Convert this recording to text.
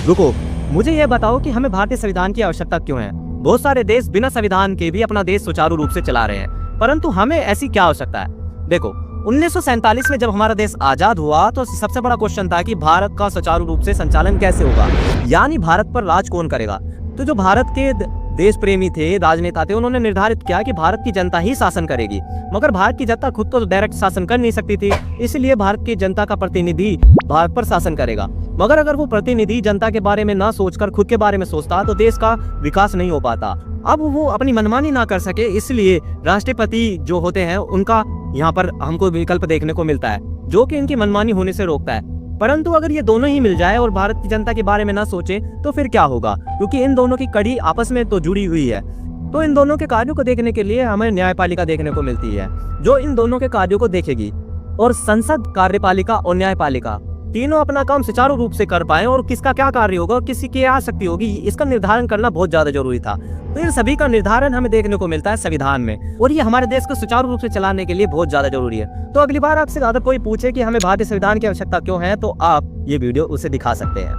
रुको, मुझे यह बताओ कि हमें भारतीय संविधान की आवश्यकता क्यों है? बहुत सारे देश बिना संविधान के भी अपना देश सुचारू रूप से चला रहे हैं, परंतु हमें ऐसी क्या आवश्यकता है? देखो, 1947 में जब हमारा देश आजाद हुआ तो सबसे बड़ा क्वेश्चन था कि भारत का सुचारू रूप से संचालन कैसे होगा, यानी भारत पर राज कौन करेगा। तो जो भारत के देश प्रेमी थे, राजनेता थे, उन्होंने निर्धारित किया कि भारत की जनता ही शासन करेगी। मगर भारत की जनता खुद तो डायरेक्ट शासन कर नहीं सकती थी, इसलिए भारत की जनता का प्रतिनिधि भारत पर शासन करेगा। मगर अगर वो प्रतिनिधि जनता के बारे में ना सोचकर खुद के बारे में सोचता तो देश का विकास नहीं हो पाता। अब वो अपनी मनमानी ना कर सके, इसलिए राष्ट्रपति जो होते हैं उनका यहाँ पर हमको विकल्प देखने को मिलता है, जो कि इनकी मनमानी होने से रोकता है। परंतु अगर ये दोनों ही मिल जाए और भारत की जनता के बारे में ना सोचे तो फिर क्या होगा, क्योंकि इन दोनों की कड़ी आपस में तो जुड़ी हुई है। तो इन दोनों के कार्यों को देखने के लिए हमें न्यायपालिका देखने को मिलती है, जो इन दोनों के कार्यों को देखेगी। और संसद, कार्यपालिका और न्यायपालिका तीनों अपना काम सुचारू रूप से कर पाए और किसका क्या कार्य होगा और किसी की क्या शक्ति होगी, इसका निर्धारण करना बहुत ज्यादा जरूरी था। तो इन सभी का निर्धारण हमें देखने को मिलता है संविधान में, और ये हमारे देश को सुचारू रूप से चलाने के लिए बहुत ज्यादा जरूरी है। तो अगली बार आपसे ज्यादा कोई पूछे कि हमें भारतीय संविधान की आवश्यकता क्यों है, तो आप ये वीडियो उसे दिखा सकते हैं।